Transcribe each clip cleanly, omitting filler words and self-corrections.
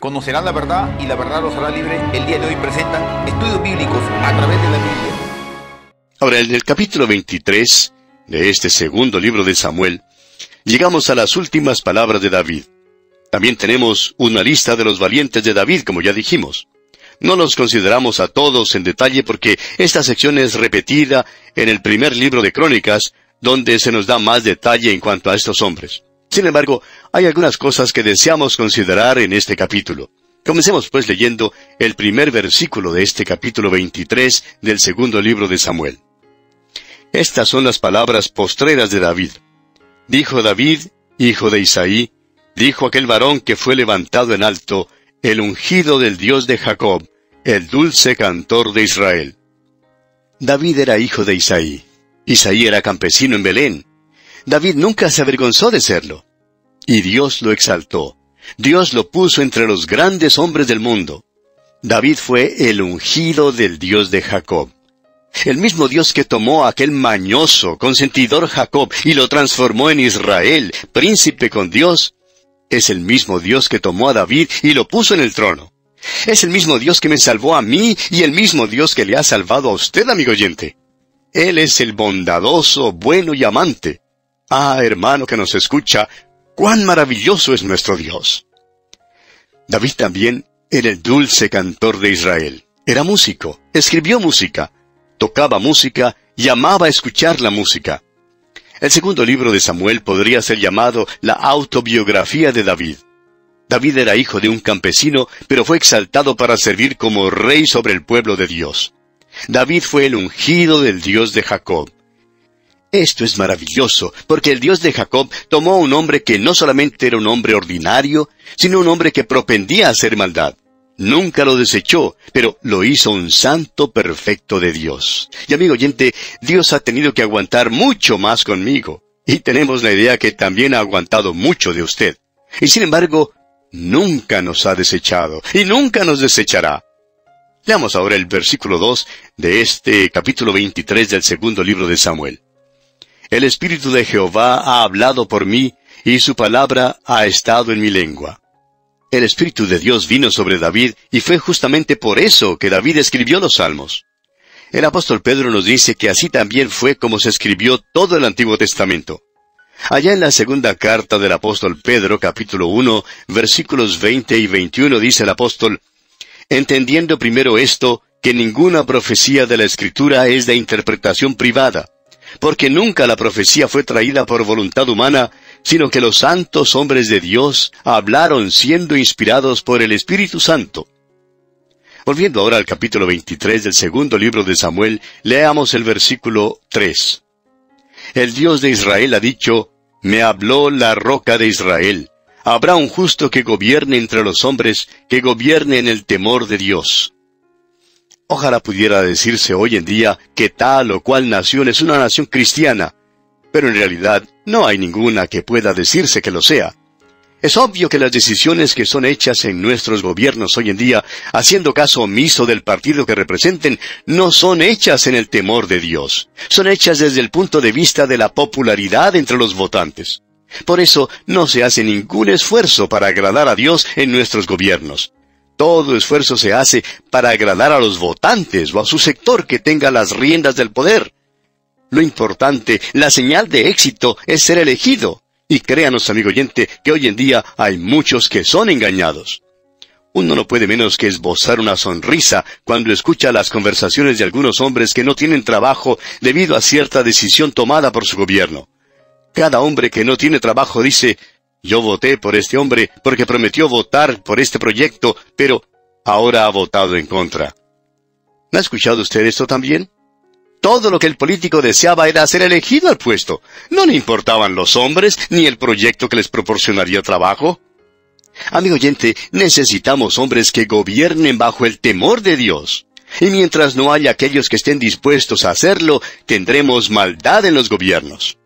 Conocerán la verdad y la verdad los hará libre. El día de hoy presentan estudios bíblicos a través de la Biblia. Ahora, en el capítulo 23 de este segundo libro de Samuel, llegamos a las últimas palabras de David. También tenemos una lista de los valientes de David, como ya dijimos. No los consideramos a todos en detalle porque esta sección es repetida en el primer libro de Crónicas, donde se nos da más detalle en cuanto a estos hombres. Sin embargo, hay algunas cosas que deseamos considerar en este capítulo. Comencemos pues leyendo el primer versículo de este capítulo 23 del segundo libro de Samuel. Estas son las palabras postreras de David. Dijo David, hijo de Isaí, dijo aquel varón que fue levantado en alto, el ungido del Dios de Jacob, el dulce cantor de Israel. David era hijo de Isaí. Isaí era campesino en Belén. David nunca se avergonzó de serlo. Y Dios lo exaltó. Dios lo puso entre los grandes hombres del mundo. David fue el ungido del Dios de Jacob. El mismo Dios que tomó a aquel mañoso, consentidor Jacob y lo transformó en Israel, príncipe con Dios, es el mismo Dios que tomó a David y lo puso en el trono. Es el mismo Dios que me salvó a mí y el mismo Dios que le ha salvado a usted, amigo oyente. Él es el bondadoso, bueno y amante. Ah, hermano que nos escucha, ¡cuán maravilloso es nuestro Dios! David también era el dulce cantor de Israel. Era músico, escribió música, tocaba música y amaba escuchar la música. El segundo libro de Samuel podría ser llamado la autobiografía de David. David era hijo de un campesino, pero fue exaltado para servir como rey sobre el pueblo de Dios. David fue el ungido del Dios de Jacob. Esto es maravilloso, porque el Dios de Jacob tomó a un hombre que no solamente era un hombre ordinario, sino un hombre que propendía a hacer maldad. Nunca lo desechó, pero lo hizo un santo perfecto de Dios. Y amigo oyente, Dios ha tenido que aguantar mucho más conmigo. Y tenemos la idea que también ha aguantado mucho de usted. Y sin embargo, nunca nos ha desechado, y nunca nos desechará. Leamos ahora el versículo 2 de este capítulo 23 del segundo libro de Samuel. El Espíritu de Jehová ha hablado por mí, y su palabra ha estado en mi lengua. El Espíritu de Dios vino sobre David, y fue justamente por eso que David escribió los Salmos. El apóstol Pedro nos dice que así también fue como se escribió todo el Antiguo Testamento. Allá en la segunda carta del apóstol Pedro, capítulo 1, versículos 20 y 21, dice el apóstol, entendiendo primero esto, que ninguna profecía de la Escritura es de interpretación privada, porque nunca la profecía fue traída por voluntad humana, sino que los santos hombres de Dios hablaron siendo inspirados por el Espíritu Santo. Volviendo ahora al capítulo 23 del segundo libro de Samuel, leamos el versículo 3. El Dios de Israel ha dicho, me habló la roca de Israel. Habrá un justo que gobierne entre los hombres, que gobierne en el temor de Dios. Ojalá pudiera decirse hoy en día que tal o cual nación es una nación cristiana, pero en realidad no hay ninguna que pueda decirse que lo sea. Es obvio que las decisiones que son hechas en nuestros gobiernos hoy en día, haciendo caso omiso del partido que representen, no son hechas en el temor de Dios. Son hechas desde el punto de vista de la popularidad entre los votantes. Por eso no se hace ningún esfuerzo para agradar a Dios en nuestros gobiernos. Todo esfuerzo se hace para agradar a los votantes o a su sector que tenga las riendas del poder. Lo importante, la señal de éxito, es ser elegido. Y créanos, amigo oyente, que hoy en día hay muchos que son engañados. Uno no puede menos que esbozar una sonrisa cuando escucha las conversaciones de algunos hombres que no tienen trabajo debido a cierta decisión tomada por su gobierno. Cada hombre que no tiene trabajo dice, yo voté por este hombre porque prometió votar por este proyecto, pero ahora ha votado en contra. ¿No ha escuchado usted esto también? Todo lo que el político deseaba era ser elegido al puesto. No le importaban los hombres ni el proyecto que les proporcionaría trabajo. Amigo oyente, necesitamos hombres que gobiernen bajo el temor de Dios. Y mientras no haya aquellos que estén dispuestos a hacerlo, tendremos maldad en los gobiernos.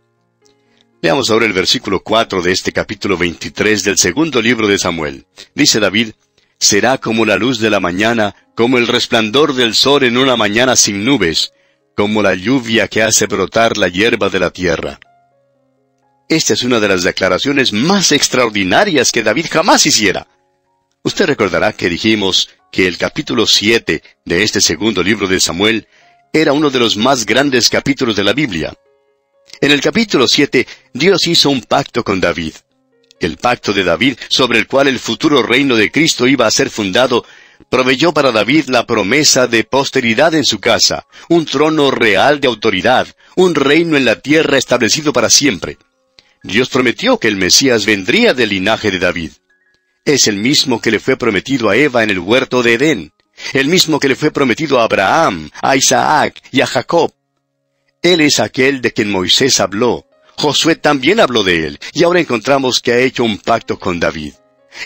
Veamos ahora el versículo 4 de este capítulo 23 del segundo libro de Samuel. Dice David, será como la luz de la mañana, como el resplandor del sol en una mañana sin nubes, como la lluvia que hace brotar la hierba de la tierra. Esta es una de las declaraciones más extraordinarias que David jamás hiciera. Usted recordará que dijimos que el capítulo 7 de este segundo libro de Samuel era uno de los más grandes capítulos de la Biblia. En el capítulo 7, Dios hizo un pacto con David. El pacto de David, sobre el cual el futuro reino de Cristo iba a ser fundado, proveyó para David la promesa de posteridad en su casa, un trono real de autoridad, un reino en la tierra establecido para siempre. Dios prometió que el Mesías vendría del linaje de David. Es el mismo que le fue prometido a Eva en el huerto de Edén, el mismo que le fue prometido a Abraham, a Isaac y a Jacob. Él es aquel de quien Moisés habló. Josué también habló de él, y ahora encontramos que ha hecho un pacto con David.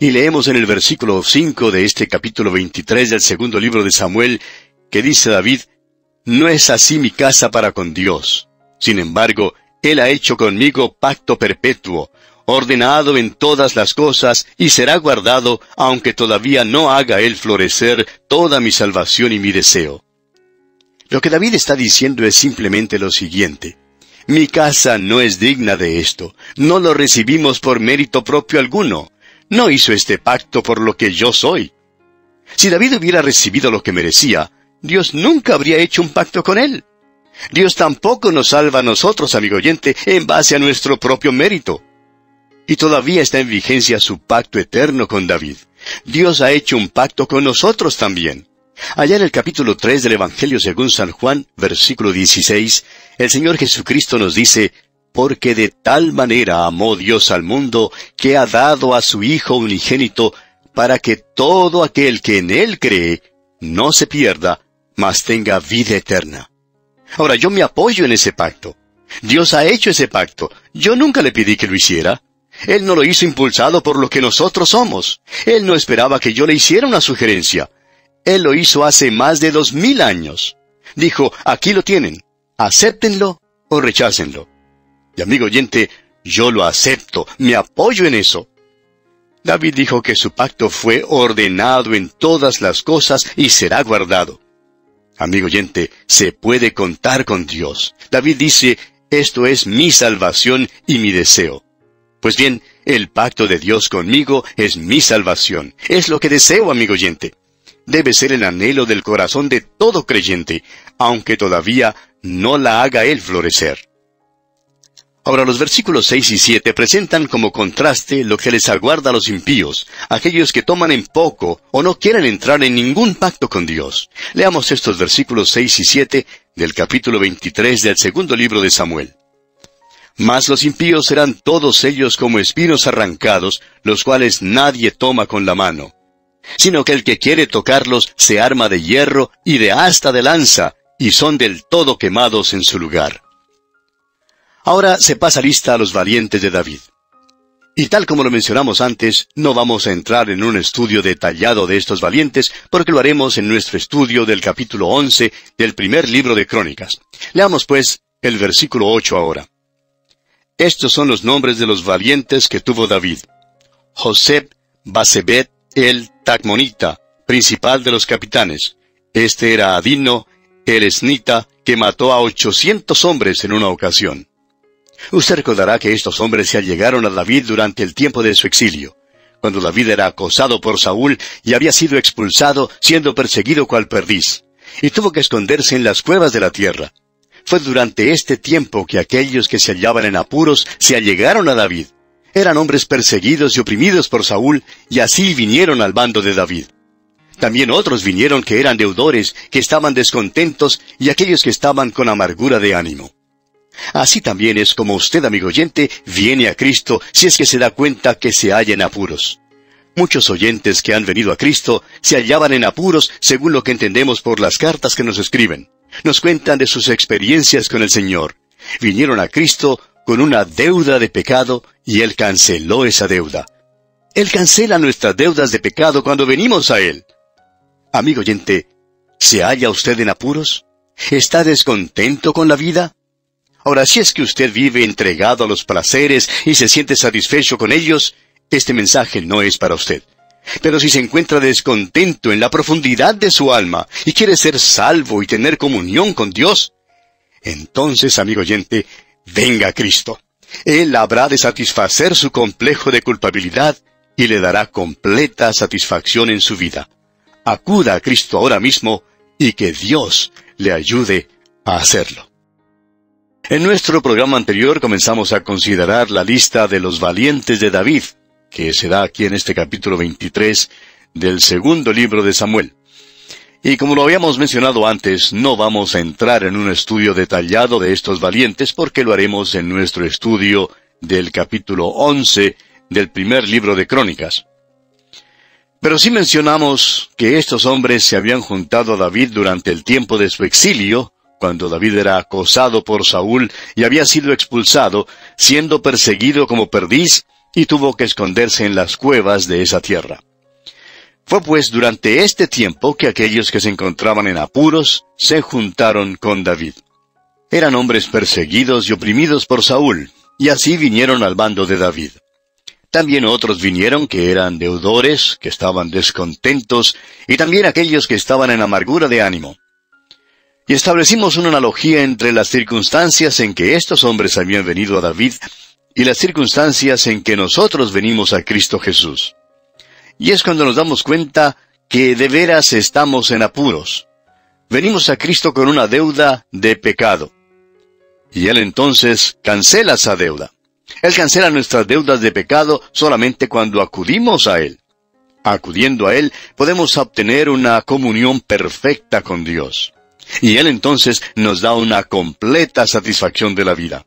Y leemos en el versículo 5 de este capítulo 23 del segundo libro de Samuel, que dice David, «No es así mi casa para con Dios. Sin embargo, Él ha hecho conmigo pacto perpetuo, ordenado en todas las cosas, y será guardado, aunque todavía no haga Él florecer toda mi salvación y mi deseo». Lo que David está diciendo es simplemente lo siguiente. Mi casa no es digna de esto. No lo recibimos por mérito propio alguno. No hizo este pacto por lo que yo soy. Si David hubiera recibido lo que merecía, Dios nunca habría hecho un pacto con él. Dios tampoco nos salva a nosotros, amigo oyente, en base a nuestro propio mérito. Y todavía está en vigencia su pacto eterno con David. Dios ha hecho un pacto con nosotros también. Allá en el capítulo 3 del Evangelio según San Juan, versículo 16, el Señor Jesucristo nos dice, «Porque de tal manera amó Dios al mundo, que ha dado a su Hijo unigénito, para que todo aquel que en Él cree, no se pierda, mas tenga vida eterna». Ahora, yo me apoyo en ese pacto. Dios ha hecho ese pacto. Yo nunca le pedí que lo hiciera. Él no lo hizo impulsado por lo que nosotros somos. Él no esperaba que yo le hiciera una sugerencia. Él lo hizo hace más de 2000 años. Dijo, aquí lo tienen, acéptenlo o rechácenlo. Y amigo oyente, yo lo acepto, me apoyo en eso. David dijo que su pacto fue ordenado en todas las cosas y será guardado. Amigo oyente, se puede contar con Dios. David dice, esto es mi salvación y mi deseo. Pues bien, el pacto de Dios conmigo es mi salvación. Es lo que deseo, amigo oyente. Debe ser el anhelo del corazón de todo creyente, aunque todavía no la haga Él florecer. Ahora los versículos 6 y 7 presentan como contraste lo que les aguarda a los impíos, aquellos que toman en poco o no quieren entrar en ningún pacto con Dios. Leamos estos versículos 6 y 7 del capítulo 23 del segundo libro de Samuel. Mas los impíos serán todos ellos como espinos arrancados, los cuales nadie toma con la mano. Sino que el que quiere tocarlos se arma de hierro y de asta de lanza, y son del todo quemados en su lugar. Ahora se pasa lista a los valientes de David. Y tal como lo mencionamos antes, no vamos a entrar en un estudio detallado de estos valientes, porque lo haremos en nuestro estudio del capítulo 11 del primer libro de Crónicas. Leamos pues el versículo 8 ahora. Estos son los nombres de los valientes que tuvo David. Joseb, Basebet, el Tacmonita, principal de los capitanes. Este era Adino, el esnita, que mató a 800 hombres en una ocasión. Usted recordará que estos hombres se allegaron a David durante el tiempo de su exilio, cuando David era acosado por Saúl y había sido expulsado, siendo perseguido cual perdiz, y tuvo que esconderse en las cuevas de la tierra. Fue durante este tiempo que aquellos que se hallaban en apuros se allegaron a David. Eran hombres perseguidos y oprimidos por Saúl, y así vinieron al bando de David. También otros vinieron que eran deudores, que estaban descontentos, y aquellos que estaban con amargura de ánimo. Así también es como usted, amigo oyente, viene a Cristo si es que se da cuenta que se halla en apuros. Muchos oyentes que han venido a Cristo se hallaban en apuros según lo que entendemos por las cartas que nos escriben. Nos cuentan de sus experiencias con el Señor. Vinieron a Cristo con una deuda de pecado y Él canceló esa deuda. Él cancela nuestras deudas de pecado cuando venimos a Él. Amigo oyente, ¿se halla usted en apuros? ¿Está descontento con la vida? Ahora, si es que usted vive entregado a los placeres y se siente satisfecho con ellos, este mensaje no es para usted. Pero si se encuentra descontento en la profundidad de su alma y quiere ser salvo y tener comunión con Dios, entonces, amigo oyente, venga a Cristo. Él habrá de satisfacer su complejo de culpabilidad y le dará completa satisfacción en su vida. Acuda a Cristo ahora mismo y que Dios le ayude a hacerlo. En nuestro programa anterior comenzamos a considerar la lista de los valientes de David, que se da aquí en este capítulo 23 del segundo libro de Samuel. Y como lo habíamos mencionado antes, no vamos a entrar en un estudio detallado de estos valientes porque lo haremos en nuestro estudio del capítulo 11 del primer libro de Crónicas. Pero sí mencionamos que estos hombres se habían juntado a David durante el tiempo de su exilio, cuando David era acosado por Saúl y había sido expulsado, siendo perseguido como perdiz, y tuvo que esconderse en las cuevas de esa tierra. Fue pues durante este tiempo que aquellos que se encontraban en apuros se juntaron con David. Eran hombres perseguidos y oprimidos por Saúl, y así vinieron al bando de David. También otros vinieron que eran deudores, que estaban descontentos, y también aquellos que estaban en amargura de ánimo. Y establecimos una analogía entre las circunstancias en que estos hombres habían venido a David y las circunstancias en que nosotros venimos a Cristo Jesús. Y es cuando nos damos cuenta que de veras estamos en apuros. Venimos a Cristo con una deuda de pecado. Y Él entonces cancela esa deuda. Él cancela nuestras deudas de pecado solamente cuando acudimos a Él. Acudiendo a Él, podemos obtener una comunión perfecta con Dios. Y Él entonces nos da una completa satisfacción de la vida.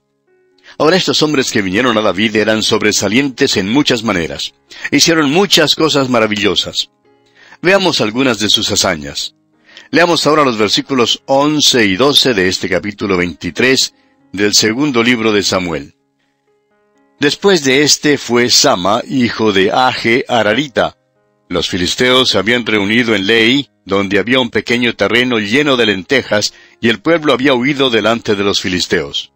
Ahora, estos hombres que vinieron a David eran sobresalientes en muchas maneras. Hicieron muchas cosas maravillosas. Veamos algunas de sus hazañas. Leamos ahora los versículos 11 y 12 de este capítulo 23 del segundo libro de Samuel. Después de este fue Sama, hijo de Age Ararita. Los filisteos se habían reunido en Lei, donde había un pequeño terreno lleno de lentejas, y el pueblo había huido delante de los filisteos.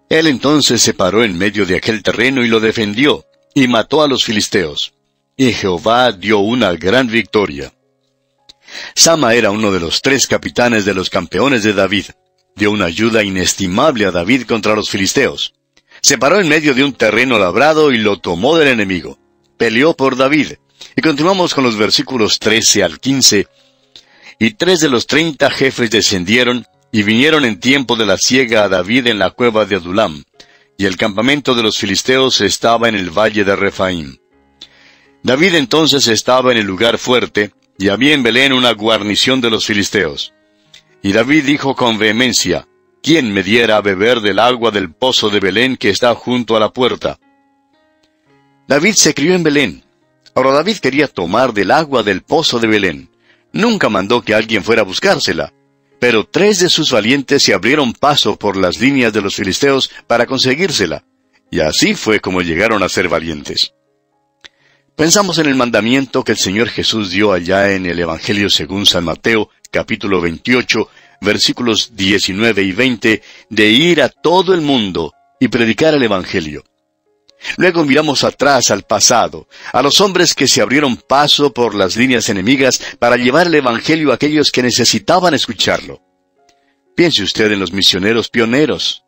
Él entonces se paró en medio de aquel terreno y lo defendió, y mató a los filisteos. Y Jehová dio una gran victoria. Sama era uno de los 3 capitanes de los campeones de David. Dio una ayuda inestimable a David contra los filisteos. Se paró en medio de un terreno labrado y lo tomó del enemigo. Peleó por David. Y continuamos con los versículos 13 al 15. Y 3 de los 30 jefes descendieron, y vinieron en tiempo de la siega a David en la cueva de Adulam, y el campamento de los filisteos estaba en el valle de Refaim. David entonces estaba en el lugar fuerte, y había en Belén una guarnición de los filisteos. Y David dijo con vehemencia, ¿quién me diera a beber del agua del pozo de Belén que está junto a la puerta? David se crió en Belén. Ahora David quería tomar del agua del pozo de Belén. Nunca mandó que alguien fuera a buscársela. Pero 3 de sus valientes se abrieron paso por las líneas de los filisteos para conseguírsela. Y así fue como llegaron a ser valientes. Pensamos en el mandamiento que el Señor Jesús dio allá en el Evangelio según San Mateo, capítulo 28, versículos 19 y 20, de ir a todo el mundo y predicar el Evangelio. Luego miramos atrás al pasado, a los hombres que se abrieron paso por las líneas enemigas para llevar el Evangelio a aquellos que necesitaban escucharlo. Piense usted en los misioneros pioneros.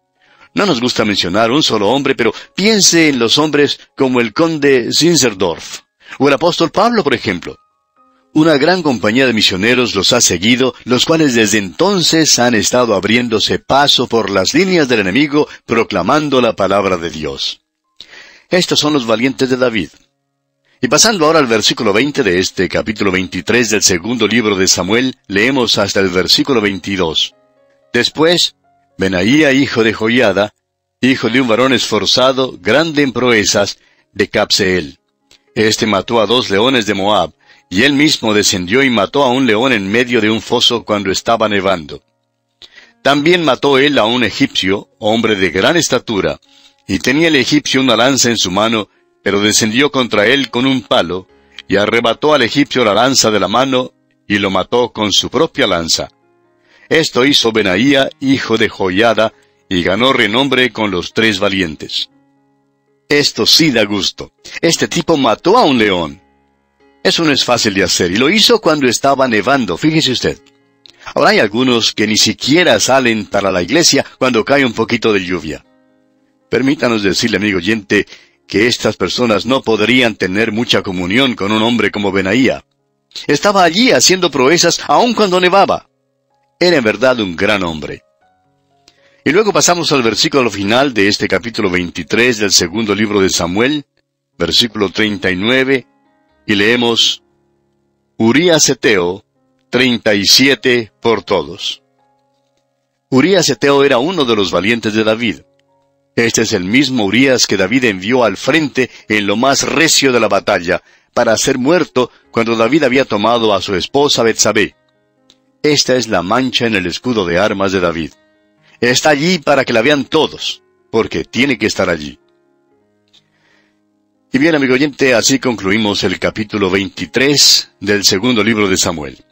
No nos gusta mencionar un solo hombre, pero piense en los hombres como el conde Zinzendorf, o el apóstol Pablo, por ejemplo. Una gran compañía de misioneros los ha seguido, los cuales desde entonces han estado abriéndose paso por las líneas del enemigo, proclamando la palabra de Dios. Estos son los valientes de David. Y pasando ahora al versículo 20 de este capítulo 23 del segundo libro de Samuel, leemos hasta el versículo 22. Después, Benaía, hijo de Joiada, hijo de un varón esforzado, grande en proezas, de Cabseel. Este mató a 2 leones de Moab, y él mismo descendió y mató a un león en medio de un foso cuando estaba nevando. También mató él a un egipcio, hombre de gran estatura, y tenía el egipcio una lanza en su mano, pero descendió contra él con un palo, y arrebató al egipcio la lanza de la mano, y lo mató con su propia lanza. Esto hizo Benaía, hijo de Joiada, y ganó renombre con los 3 valientes. Esto sí da gusto. Este tipo mató a un león. Eso no es fácil de hacer, y lo hizo cuando estaba nevando, fíjese usted. Ahora hay algunos que ni siquiera salen para la iglesia cuando cae un poquito de lluvia. Permítanos decirle, amigo oyente, que estas personas no podrían tener mucha comunión con un hombre como Benaía. Estaba allí haciendo proezas aun cuando nevaba. Era en verdad un gran hombre. Y luego pasamos al versículo final de este capítulo 23 del segundo libro de Samuel, versículo 39, y leemos: Urías Eteo, 37 por todos. Urías Eteo era uno de los valientes de David. Este es el mismo Urías que David envió al frente en lo más recio de la batalla, para ser muerto cuando David había tomado a su esposa Betsabé. Esta es la mancha en el escudo de armas de David. Está allí para que la vean todos, porque tiene que estar allí. Y bien, amigo oyente, así concluimos el capítulo 23 del segundo libro de Samuel.